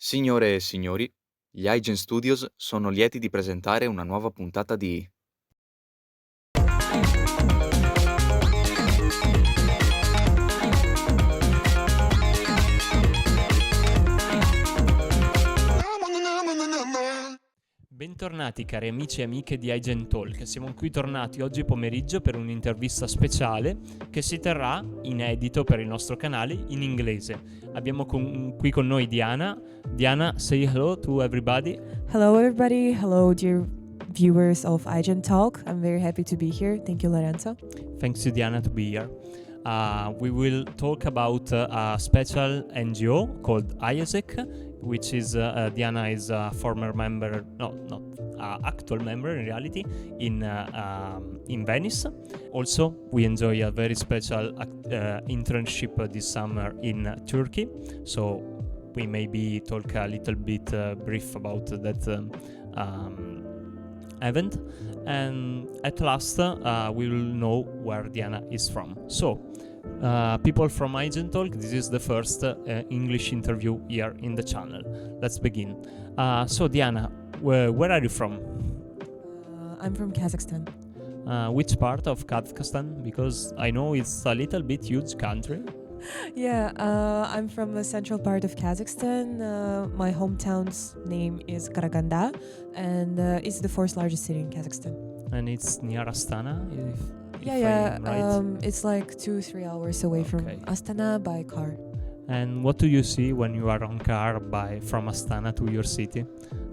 Signore e signori, gli iGen Studios sono lieti di presentare una nuova puntata di Bentornati cari amici e amiche di iGen Talk, siamo qui tornati oggi pomeriggio per un'intervista speciale che si terrà inedito per il nostro canale in inglese. Abbiamo qui con noi Diana. Diana, say hello to everybody. Hello, everybody. Hello, dear viewers of iGen Talk. I'm very happy to be here. Thank you, Lorenzo. Thanks to Diana to be here. We will talk about a special NGO called AIESEC, which is Diana is a former member, no, not actual member in reality, in Venice. Also, we enjoy a very special internship this summer in Turkey. So we maybe talk a little bit brief about that event, and at last we will know where Diana is from. So people from iGen Talk, this is the first English interview here in the channel. Let's begin. So Diana, where are you from? I'm from Kazakhstan. Which part of Kazakhistan? Because I know it's a little bit huge country. Yeah, I'm from the central part of Kazakhstan. My hometown's name is Karaganda, and it's the fourth largest city in Kazakhstan. And it's near Astana, if Yeah, I'm right. it's like 2-3 hours away from Astana by car. And what do you see when you are on car from Astana to your city?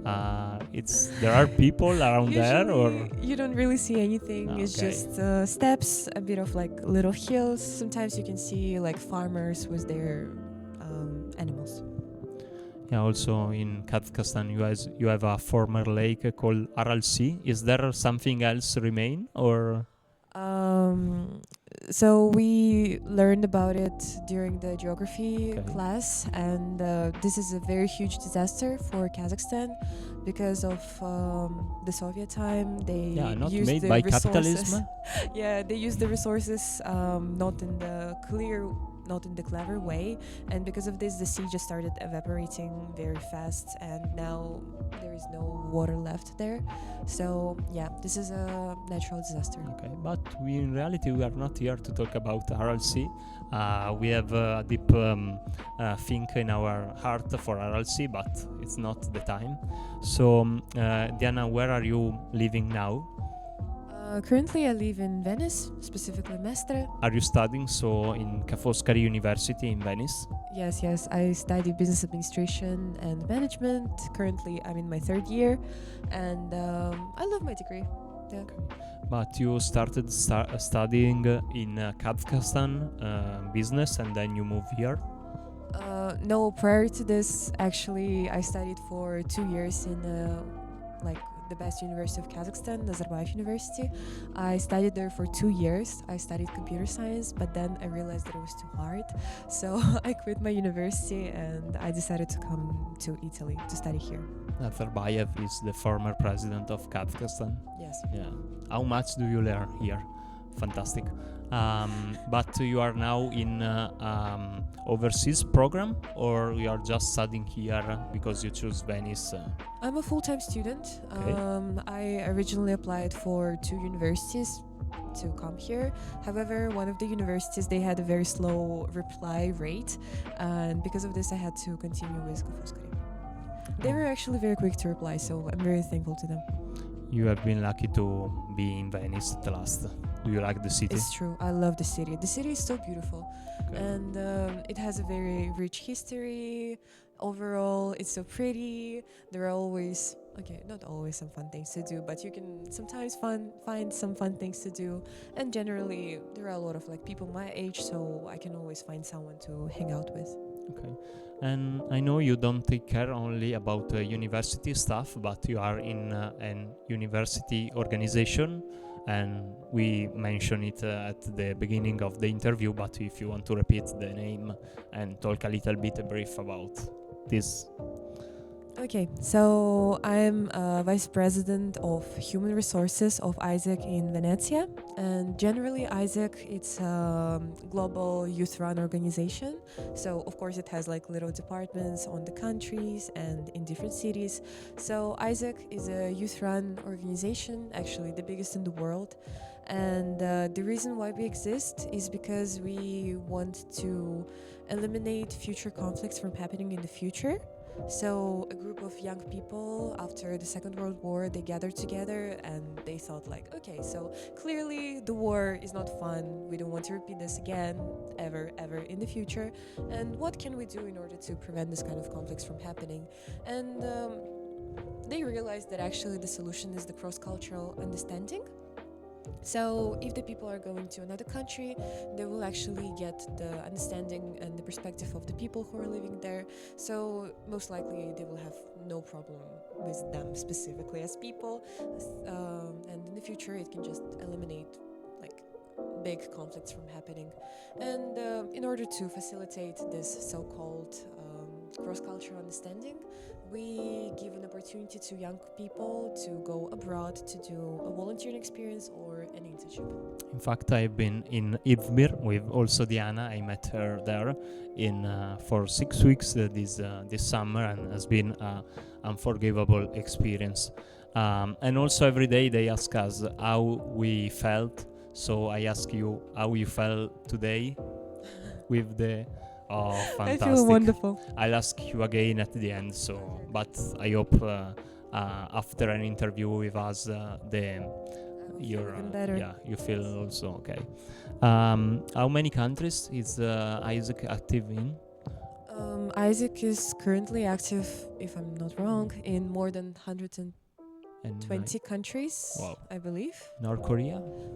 There are people around there, or you don't really see anything. It's just steps, a bit of like little hills. Sometimes you can see like farmers with their animals. Yeah, also in Kazakhistan you have a former lake called Aral Sea. Is there something else remain, or? So we learned about it during the geography class, and this is a very huge disaster for Kazakhstan because of the Soviet time. They not used made the by resources. capitalism. Yeah, they used the resources not in the clever way, and because of this the sea just started evaporating very fast, and now there is no water left there. So yeah, this is a natural disaster. Okay, but in reality we are not here to talk about Aral Sea. We have a deep thing in our heart for Aral Sea, but it's not the time. So Diana, where are you living now? Currently I live in Venice, specifically Mestre. Are you studying in Ca Foscari University in Venice? Yes, I study Business Administration and Mangement. Currently I'm in my third year, and I love my degree. Yeah. Okay. But you started studying in Kazakhistan business, and then you moved here? No, prior to this, actually, I studied for 2 years in the best university of Kazakhstan, Nazarbayev University. I studied there for 2 years. I studied computer science, but then I realized that it was too hard. So I quit my university and I decided to come to Italy to study here. Nazarbayev is the former president of Kazakhistan. Yes. Yeah. How much do you learn here? Fantastic. But you are now in overseas program, or you are just studying here because you choose Venice? I'm a full-time student. Okay. I originally applied for 2 universities to come here. However, one of the universities, they had a very slow reply rate, and because of this I had to continue with Ca Foscari. They were actually very quick to reply, so I'm very thankful to them. You have been lucky to be in Venice at last. Do you like the city? It's true. I love the city. The city is so beautiful, and it has a very rich history. Overall, it's so pretty. There are always, not always some fun things to do, but you can sometimes find some fun things to do. And generally, there are a lot of people my age, so I can always find someone to hang out with. Okay. And I know you don't take care only about university stuff, but you are in an university organization, and we mentioned it at the beginning of the interview, but if you want to repeat the name and talk a little bit brief about this. Okay, so I'm Vice President of Human Resources of AIESEC in Venezia. And generally, AIESEC, it's a global youth-run organization. So, of course, it has like little departments on the countries and in different cities. So, AIESEC is a youth-run organization, actually the biggest in the world. And the reason why we exist is because we want to eliminate future conflicts from happening in the future. So a group of young people after the Second World War, they gathered together and they thought like, okay, so clearly the war is not fun. We don't want to repeat this again, ever in the future. And what can we do in order to prevent this kind of conflicts from happening? And they realized that actually the solution is the cross-cultural understanding. So if the people are going to another country, they will actually get the understanding and the perspective of the people who are living there. So most likely they will have no problem with them specifically as people. And in the future it can just eliminate like big conflicts from happening. And in order to facilitate this so-called cross-cultural understanding, we give an opportunity to young people to go abroad to do a volunteering experience or an internship. In fact, I've been in Izmir with also Diana. I met her there for 6 weeks this summer, and has been an unforgivable experience. And also every day they ask us how we felt. So I ask you how you felt today with the... Oh, fantastic. I feel wonderful. I'll ask you again at the end, but I hope after an interview with us, you feel also okay. How many countries is AIESEC active in? AIESEC is currently active, if I'm not wrong, in more than 120 countries, wow. I believe. North Korea? No,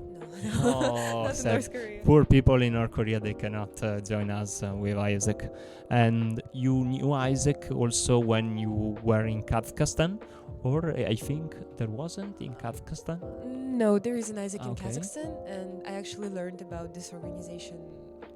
Oh, not in North Korea. Poor people in North Korea, they cannot join us with AIESEC. And you knew AIESEC also when you were in Kazakhistan? Or I think there wasn't in Kazakhistan? No, there is an AIESEC in Okay. Kazakhstan, and I actually learned about this organization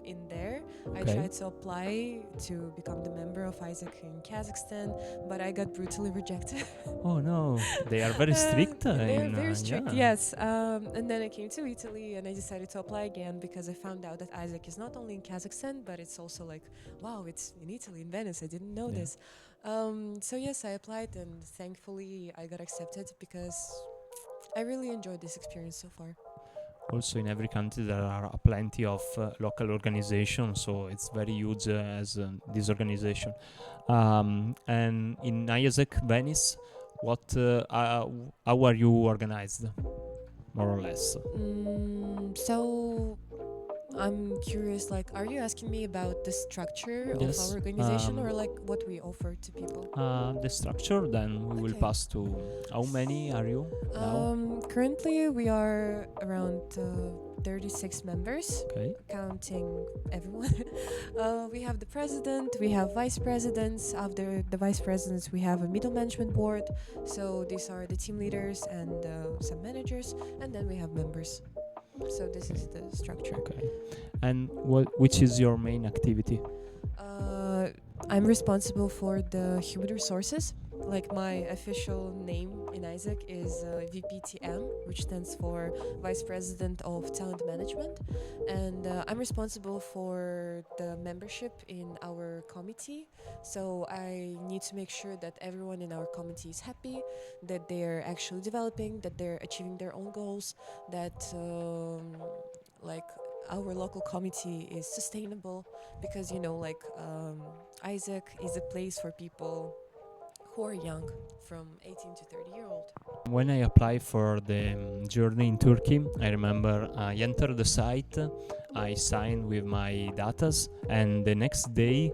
in there. I Okay. tried to apply to become the member of AIESEC in Kazakhstan, but I got brutally rejected. Oh no, they are very strict. They are in, very strict, yeah. yes. And then I came to Italy and I decided to apply again because I found out that AIESEC is not only in Kazakhstan, but it's also like, wow, it's in Italy, in Venice. I didn't know Yeah. this. So yes, I applied and thankfully I got accepted because I really enjoyed this experience so far. Also in every country there are plenty of local organizations, so it's very huge as this organization. And in AIESEC Venice, how are you organized, more or less? So I'm curious, like, are you asking me about the structure Yes, of our organization or like what we offer to people? The structure, then we will Okay. pass to how many are you now? Currently we are around 36 members, Okay. counting everyone. We have the president, we have vice presidents. After the vice presidents, we have a middle management board. So these are the team leaders and some managers, and then we have members. So this is the structure. Okay. And which is your main activity? I'm responsible for the human resources. Like my official name in AIESEC is VPTM, which stands for Vice President of Talent Management. And I'm responsible for the membership in our committee. So I need to make sure that everyone in our committee is happy, that they're actually developing, that they're achieving their own goals, that like our local committee is sustainable, because AIESEC is a place for people who are young, from 18 to 30-year-old. When I applied for the journey in Turkey, I remember I entered the site, I signed with my datas, and the next day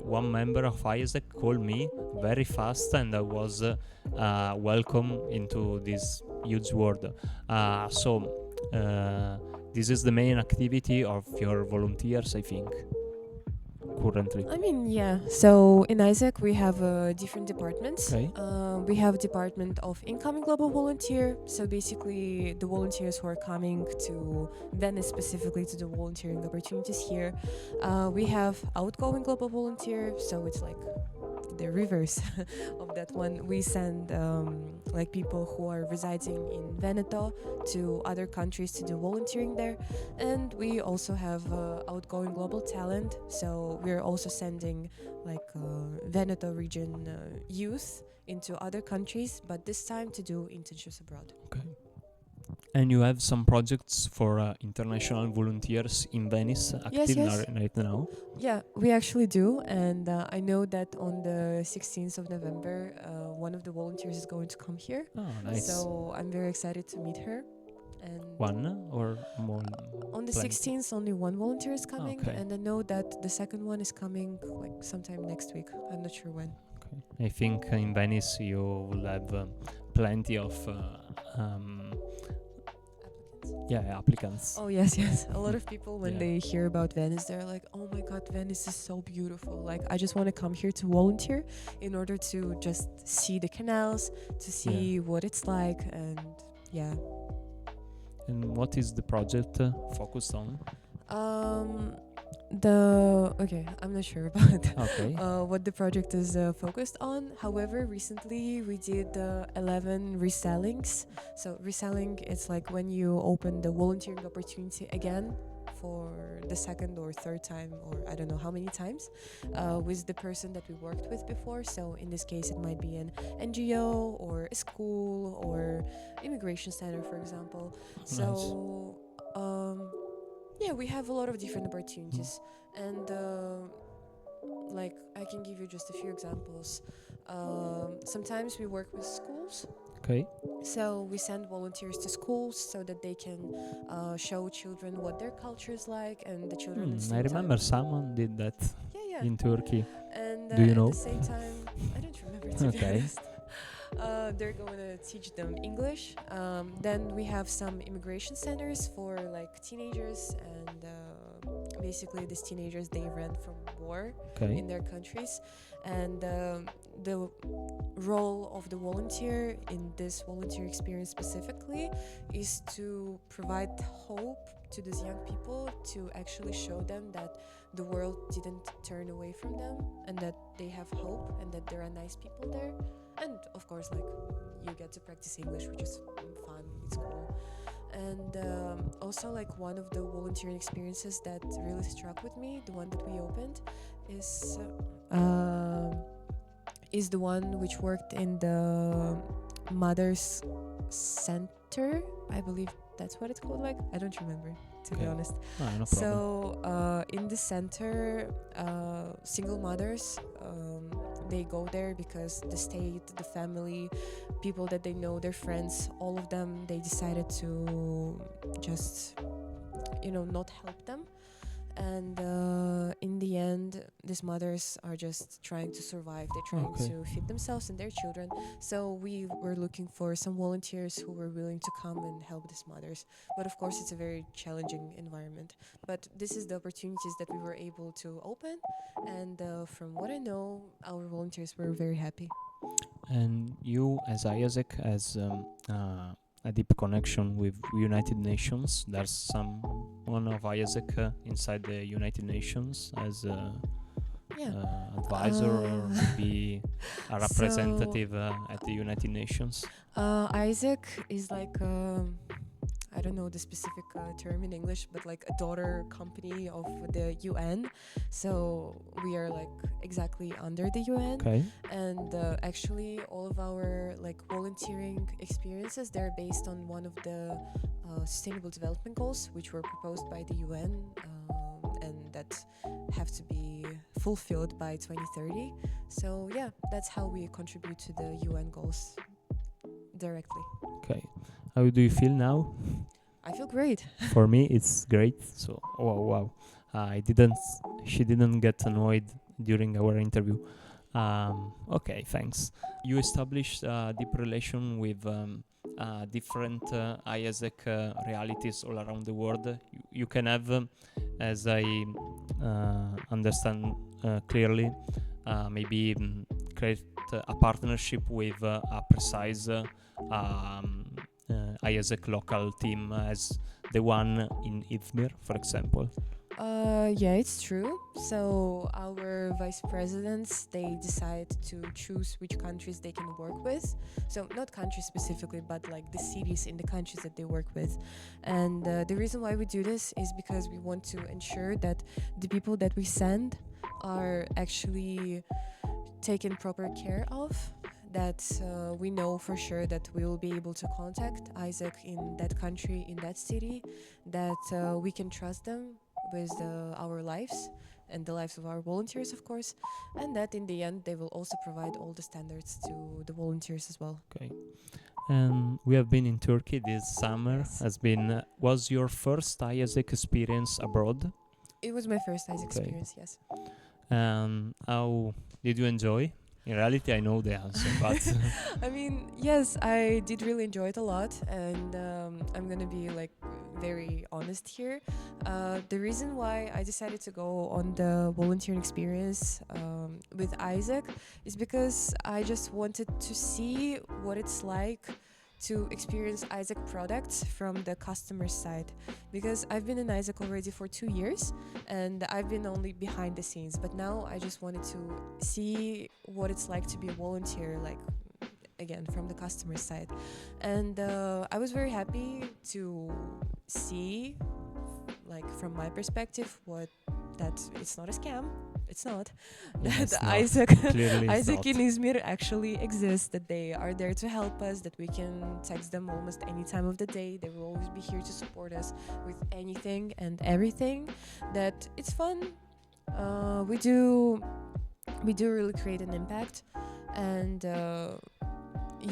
one member of AIESEC called me very fast, and I was welcome into this huge world. This is the main activity of your volunteers, I think. currently? I mean, yeah. So in AIESEC we have different departments. Okay. We have department of incoming global volunteer. So basically, the volunteers who are coming to Venice specifically to do volunteering opportunities here. We have outgoing global volunteer. So it's like the reverse of that one. We send like people who are residing in Veneto to other countries to do volunteering there. And we also have outgoing global talent, so we're also sending like Veneto region youth into other countries, but this time to do internships abroad. Okay. And you have some projects for international volunteers in Venice active yes. right now? Yeah, we actually do, and I know that on the 16th of November, one of the volunteers is going to come here. Oh, nice. So I'm very excited to meet her. And One or more? on the plenty? 16th, only one volunteer is coming, Okay. and I know that the second one is coming like sometime next week. I'm not sure when. Okay. I think in Venice you will have plenty of applicants. Oh yes. A lot of people when Yeah. they hear about Venice, they're like, "Oh my God, Venice is so beautiful! Like, I just want to come here to volunteer in order to just see the canals, to see what it's like, and yeah." And what is the project focused on? I'm not sure about Okay. what the project is focused on. However, recently we did 11 resellings. So reselling, it's like when you open the volunteering opportunity again for the second or third time, or I don't know how many times, with the person that we worked with before. So in this case, it might be an NGO or a school or immigration center, for example. So yeah, we have a lot of different opportunities, and like I can give you just a few examples. Sometimes we work with schools. Okay. So we send volunteers to schools so that they can show children what their culture is like, and the children. At the same I remember time, someone did that yeah. in Turkey. And Do you know? at the same time, I don't remember to be Okay. honest. They're going to teach them English. Then we have some immigration centers for like teenagers, and basically these teenagers, they ran from war Okay. in their countries, and the role of the volunteer in this volunteer experience specifically is to provide hope to these young people, to actually show them that the world didn't turn away from them, and that they have hope, and that there are nice people there. And of course, like, you get to practice English, which is fun, it's cool. And also, like, one of the volunteering experiences that really struck with me, the one that we opened, is the one which worked in the Mother's Center. I believe that's what it's called. Like, I don't remember, to be Okay. honest. No problem. So in the center, single mothers, they go there because the state, the family, people that they know, their friends, all of them, they decided to just, not help them. And in the end, these mothers are just trying to survive. They're trying to feed themselves and their children. So we were looking for some volunteers who were willing to come and help these mothers. But of course, it's a very challenging environment. But this is the opportunities that we were able to open. And from what I know, our volunteers were very happy. And you, as AIESEC, has a deep connection with United Nations. There's someone of AIESEC inside the United Nations as advisor or maybe a representative at the United Nations. AIESEC is like I don't know the specific term in English, but like a daughter company of the UN. So we are like exactly under the UN. Okay. And actually all of our like volunteering experiences, they're based on one of the sustainable development goals, which were proposed by the UN and that have to be fulfilled by 2030. So yeah, that's how we contribute to the UN goals directly. Okay. How do you feel now? I feel great. For me, it's great. So, wow. She didn't get annoyed during our interview. Okay, thanks. You established a deep relation with different AIESEC realities all around the world. You can have, as I understand, clearly maybe create a partnership with a precise AIESEC local team as the one in Izmir, for example. Yeah, it's true. So our vice presidents, they decide to choose which countries they can work with. So not countries specifically, but like the cities in the countries that they work with. And the reason why we do this is because we want to ensure that the people that we send are actually taken proper care of, that we know for sure that we will be able to contact AIESEC in that country, in that city, that we can trust them with our lives and the lives of our volunteers, of course, and that in the end they will also provide all the standards to the volunteers as well. Okay. And we have been in Turkey this summer. Yes. Has been was your first AIESEC experience abroad? It was my first AIESEC Okay. experience, yes. And how did you enjoy? In reality, I know the answer, but I mean, yes, I did really enjoy it a lot, and I'm gonna be like very honest here. The reason why I decided to go on the volunteering experience with AIESEC is because I just wanted to see what it's like to experience AIESEC products from the customer side, because I've been in AIESEC already for 2 years and I've been only behind the scenes, but now I just wanted to see what it's like to be a volunteer, like again from the customer side. And I was very happy to see, like from my perspective, what that it's not a scam. It's not. Yeah, it's That not. AIESEC Clearly it's AIESEC not. in Izmir actually exists, that they are there to help us, that we can text them almost any time of the day. They will always be here to support us with anything and everything. That it's fun. We do really create an impact, and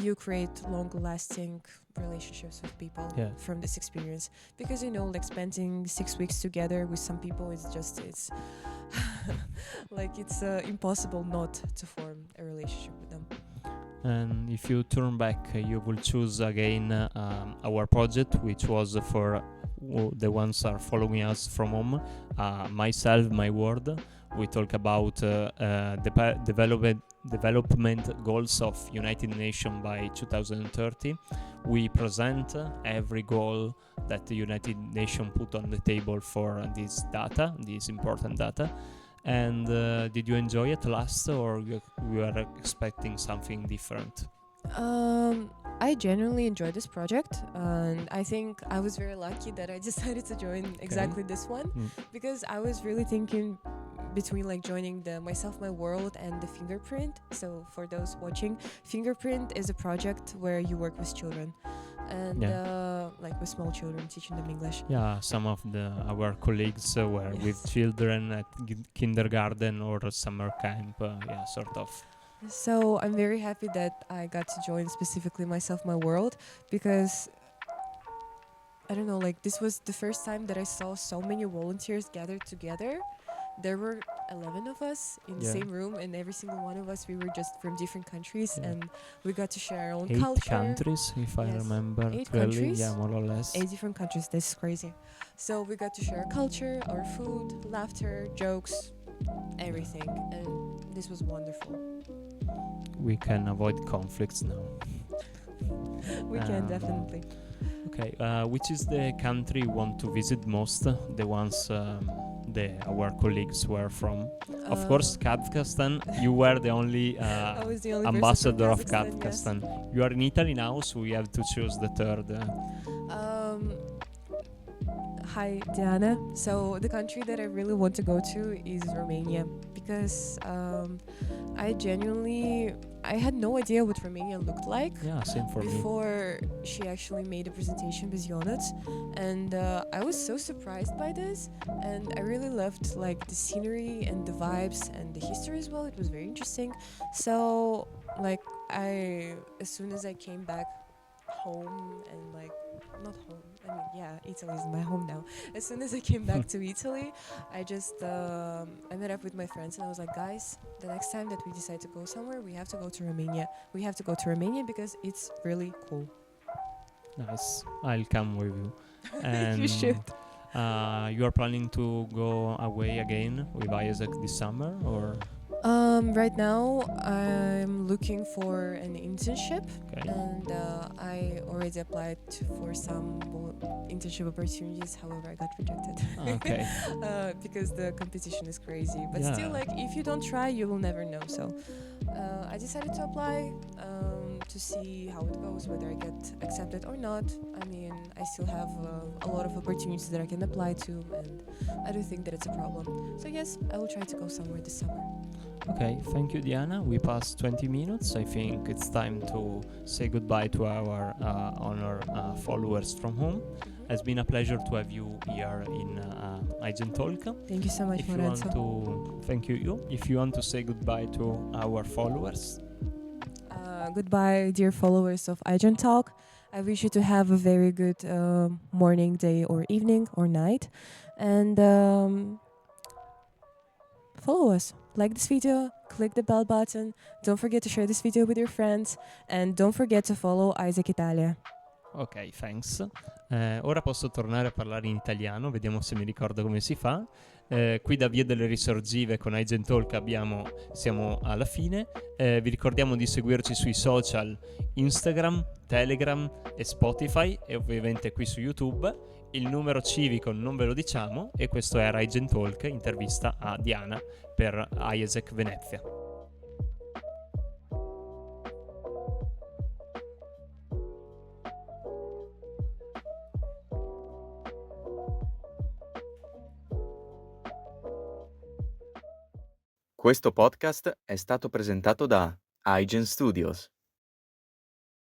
you create long-lasting relationships with people Yeah. from this experience, because like spending 6 weeks together with some people is just it's like it's impossible not to form a relationship with them. And if you turn back, you will choose again our project, which was for the ones are following us from home. Myself, my word. We talk about development goals of United Nations by 2030. We present every goal that the United Nations put on the table for this data, this important data. And did you enjoy it last, or you were expecting something different? I genuinely enjoyed this project, and I think I was very lucky that I decided to join exactly this one, because I was really thinking between like joining the Myself My World and the Fingerprint. So for those watching, Fingerprint is a project where you work with children and like with small children, teaching them English. Yeah, some of our colleagues were with children at kindergarten or summer camp, sort of. So I'm very happy that I got to join specifically Myself My World, because I don't know, like this was the first time that I saw so many volunteers gathered together. There were 11 of us in the same room, and every single one of us, we were just from different countries, and we got to share our own 8 culture. countries, if I remember 8 clearly. countries? Yeah, more or less. 8 different countries. This is crazy. So we got to share our culture, our food, laughter, jokes, everything, and this was wonderful. We can avoid conflicts now. We can definitely. Okay, which is the country you want to visit most? The ones our colleagues were from. Of course, Kazakhistan. You were the only, I was the only ambassador of person from Kazakhistan. Yes. You are in Italy now, so we have to choose the third. Hi, Diana. So the country that I really want to go to is Romania, because I had no idea what Romania looked like. Yeah, same for me. Before she actually made a presentation with Ionut, and I was so surprised by this, and I really loved like the scenery and the vibes and the history as well. It was very interesting. So like as soon as I came back home, and like not home, I mean, yeah, Italy is my home now. As soon as I came back to Italy, I just I met up with my friends, and I was like, guys, the next time that we decide to go somewhere, we have to go to Romania. We have to go to Romania because it's really cool. Nice. I'll come with you. And You should. You are planning to go away again with IESEC this summer, or Right now, I'm looking for an internship, okay? and I already applied for some internship opportunities. However, I got rejected. Okay. Because the competition is crazy. But Yeah. still, like, if you don't try, you will never know. So I decided to apply to see how it goes, whether I get accepted or not. I mean, I still have a lot of opportunities that I can apply to, and I don't think that it's a problem. So yes, I will try to go somewhere this summer. Okay, thank you, Diana. We passed 20 minutes. I think it's time to say goodbye to our followers from home. It's been a pleasure to have you here in iGen Talk. Thank you so much, If you Lorenzo. want to, thank you. If you want to say goodbye to our followers, Goodbye, dear followers of iGen Talk. I wish you to have a very good morning, day, or evening, or night. And follow us. Like this video, click the bell button. Don't forget to share this video with your friends. And don't forget to follow AIESEC Italia. ok, thanks. Ora posso tornare a parlare in italiano, vediamo se mi ricordo come si fa. Qui da Via delle Risorgive con iGen Talk siamo alla fine. Vi ricordiamo di seguirci sui social Instagram, Telegram e Spotify, e ovviamente qui su YouTube. Il numero civico non ve lo diciamo, e questo era iGen Talk, intervista a Diana per AIESEC Venezia. Questo podcast è stato presentato da iGen Studios.